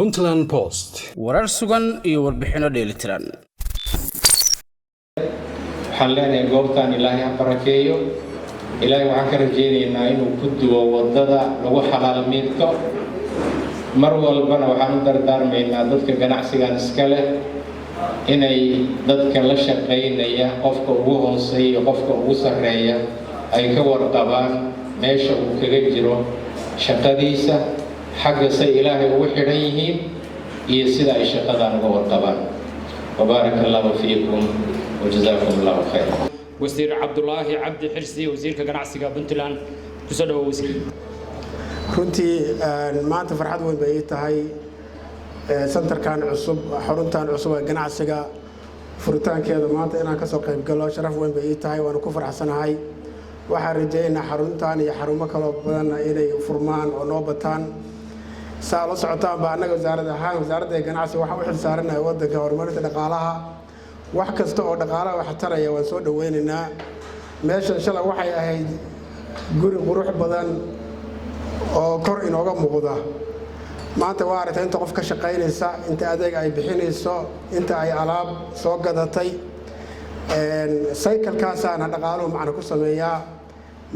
Puntland Post. warar sugan iyo warbixino dheelitiran. waxaan leenahay goobtan ilaahay ha barakeeyo. ilaahay waxaan ka rajaynaynaa inuu ku duwo wadada lagu xalaal miirto. mar walbana waxaan u dardaarmaynaa dadka ganacsigan iska leh inay dadka la shaqaynaya qofka ugu hooseeya iyo qofka ugu sarreeya ay ka warqabaan meesha uu kaga jiro shaqadiisa xagga say ilaahay ugu xidhan yihiin iyo sida ay shaqadan uga warqabaan. وبارك الله فيكم وجزاكم الله خير. وزير عبد الله عبد حرسي وزير كجناعسية بنتلان كسر وزير. runtii maanta farxad weyn bay tahay santarkan cusub xaruntan cusub ee ganacsiga furitaankeeda maanta inaan ka soo qayb galo sharaf weyn bay tahay waan ku faraxsanahay waxaan rajaynayaa xaruntan iyo xarumo kale badan inay furmaan oo noo bataan saa la socotaan baa annaga wasaaradda ganacsiga waxa u xilsaaranahay wadanka horumarinta dhaqaalaha wax kasta oo dhaqaalaha wax taraya waan soo dhaweynaynaa meeshan shalay waxay ahayd guri qurux badan oo kor inooga muuqda maanta waa aragtay inta qof ka shaqaynaysa inta adeeg ay bixinayso inta ay alaab soo gadatay cycle-kaasaana dhaqaaluhu macna ku sameeyaa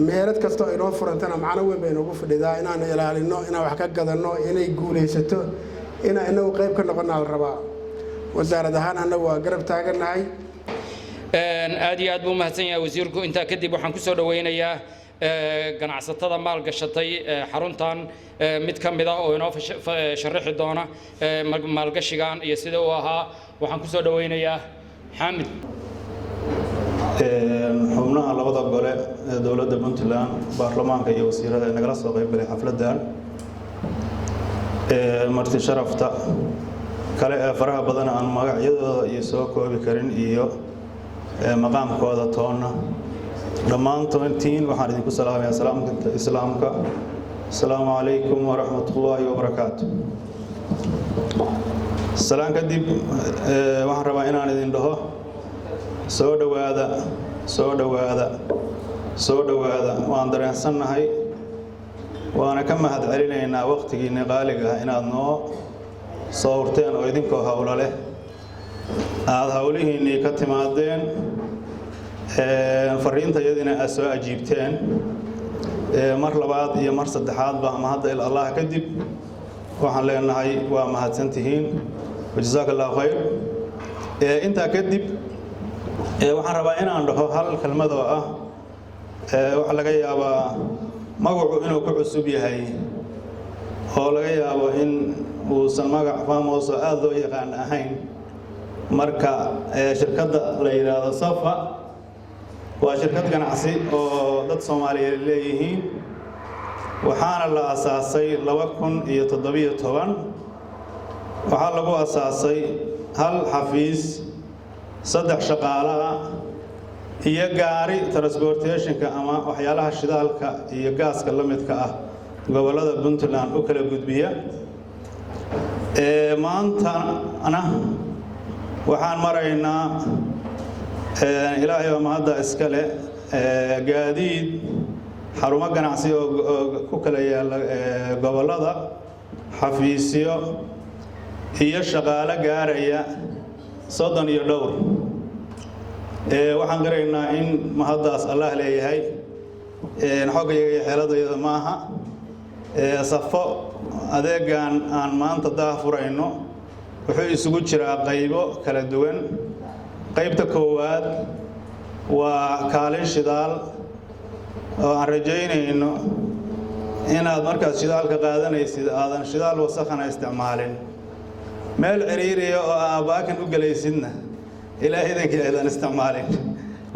meelad kasta oo inoo furantana macno weyn bay inoogu fadhidaa inaanu ilaalino inaan wax ka gadanno inay guulaysato inaan inagu qayb ka noqonnaa la rabaa wasaarad ahaan annagu waa garab taagannahay aad iyo aad buu mahadsan yahay wasiirku intaa kadib waxaan ku soo dhaweynayaa ganacsatada maal gashatay xaruntan mid ka mid ah oo inoo sharaxi doona maalgashigan iyo sida uu ahaa waxaan ku soo dhaweynayaa xaamid xubnaha labada gole ee dowladda Puntland baarlamaanka iyo wasiirada nagala soo qayb galay xafladan marti sharafta kale ee faraha badan aan magacyadooda iyo soo koobi karin iyo maqaamkooda toona dhammaantiin waxaan idinku salaamayaa salaamta islaamka assalaamu calaykum waraxmatullaahi wabarakaatu salaan kadib waxaan rabaa inaan idin dhaho soo dhawaada waan dareensannahay waana ka mahad celinaynaa waqtigiina qaaliga ah inaad noo soo hurteen oo idinkoo hawlo leh aad hawlihiinnii ka timaadeen fariintayadina aad soo ajiibteen mar labaad iyo mar saddexaadba ama hadda ila allah kadib waxaan leenahay waa mahadsantihiin jazakallahu khayr intaa kadib waxaan rabaa inaan dhaho hal kelmad oo ah waxa laga yaabaa magacu inuu ku cusub yahay oo laga yaabo in uusan magac faamos oo aad loo yaqaan ahayn marka shirkadda la yiraahdo Safa waa shirkad ganacsi oo dad Soomaaliyeed leeyihiin waxaana la aasaasay 2017 waxaa lagu aasaasay hal xafiis saddex shaqaalaha iyo gaari transportation-ka ama waxyaalaha shidaalka iyo gaaska la midka ah gobolada Puntland u kala gudbiya maanta ana waxaan maraynaa ilaahay oo mahadda iska leh gaadiid xarumo ganacsi oo ku kala yaala gobolada xafiisyo iyo shaqaale gaaraya 30 iyo dhowr waxaan garaynaa in mahaddaas Allah leeyahay xogayga iyo xeeladayda maaha safo adeegan aan maanta daafurayno wuxuu isugu jiraa qaybo kala duwan qaybta koowaad waa kaalin shidaal oo aan rajaynayno inaad markaas shidaalka qaadanaysid aadan shidaal wasakhana isticmaalin meel ciriiriya oo aabaakan u galaysidna ilaahay idanka aydan isticmaalin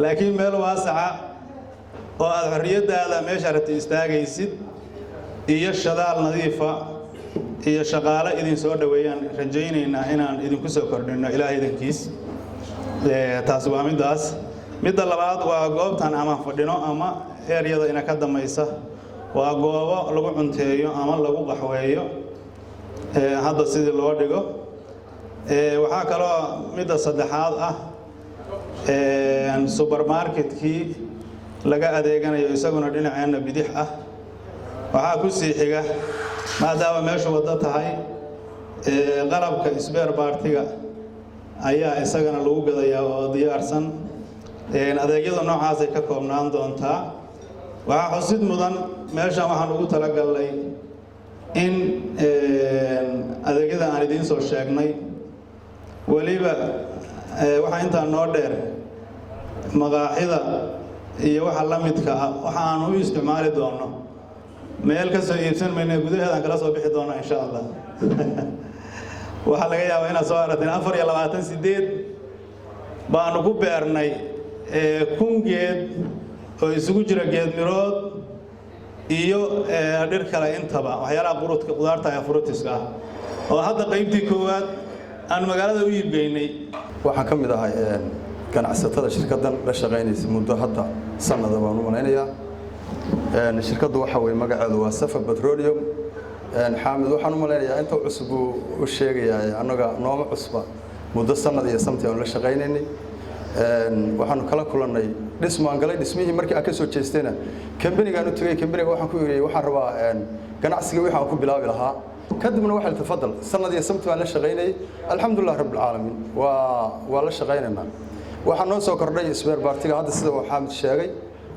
laakiin meel waasaca oo aad xorriyadaada meesha rabtay istaagaysid iyo shidaal nadiifa iyo shaqaale idin soo dhaweeyaan rajaynaynaa inaan idinku soo kordhino ilaahay idankiis taas waa midaas midda labaad waa goobtan ama fadhino ama eeriyada ina ka damaysa waa goobo lagu cunteeyo ama lagu qaxweeyo hadda sidii loo dhigo waxaa kaloo midda saddexaad ah supermarketkii laga adeeganayo isaguna dhinaceena bidix ah waxaa ku sii xiga maadaama meeshu wada tahay qalabka isbeer baartiga ayaa isagana lagu gadayaa oo diyaarsan adeegyada noocaas ay ka koobnaan doontaa waxaa xusid mudan meeshan waxaan ugu talagalnay in adeegyada aan idiin soo sheegnay waliba waxa intaa noo dheer maqaaxida iyo waxa la midka ah waxa aan u isticmaali doono meel ka soo iibsan mayna gudaheedaan kala soo bixi doona insha Allah waxaa laga yaabaa inaad soo arateen 428 baanu ku beernay 1,000 geed oo isugu jira geed mirood iyo dhir kale intaba waxyaalaha qudaarta iyo fruitiska ah oo hadda qaybtii koowaad aan magaalada u iibgeynay waxaan ka mid ahay ganacsatada shirkaddan la shaqeynaysa muddo hadda sanad baan u malaynayaa shirkaddu waxa weeye magaceedu waa Safa Petroleum xaamid waxaan u malaynayaa inta cusub u sheegayaa anaga nooma cusba muddo sanad iyo samtii aan la shaqeynaynay waxaan kala kulannay dhismaan galay dhismihii markii aan ka soo jeestayna kambaniga u tagay kambaniga waxaan ku yiri waxaan rabaa ganacsiga waxa aan ku bilaabi lahaa kadibna waxa la tafadal sanad iyo samtii aan la shaqeynay alxamdulillah rabbil caalamiin waa la shaqeynaynaa waxaan noo soo kordhay isbeer baartiga hadda sida uu xaamid sheegay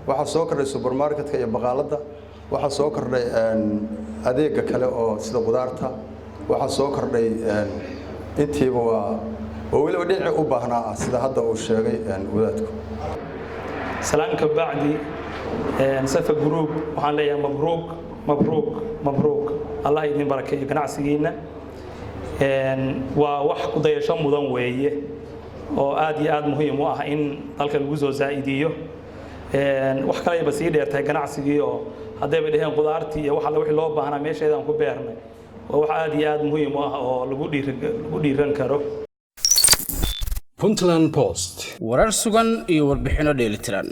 waxa soo kordhay supermarketka iyo baqaalada waxa soo kordhay adeega kale oo sida qudaarta waxa soo kordhay intiiba oo waliba dhinac u baahnaa sida hadda uu sheegay wadaadku salaanka bacdi Safa Group waxaan leeyahay mabruuk Allah idin barakeeyo ganacsigiina waa wax ku dayasho mudan weeye oo aad iyo aad muhiim u ah in dalka lagu soo zaaidiyo wax kale ay basii dheertahay ganacsigii oo haddii ay dhaheen qudaartii iyo waxa wixii loo baahnaa meesheedaan ku beernay oo wax aad iyo aad muhiim u ah oo lagu dhiiran karo Puntland Post warar sugan iyo warbixino dheelitiran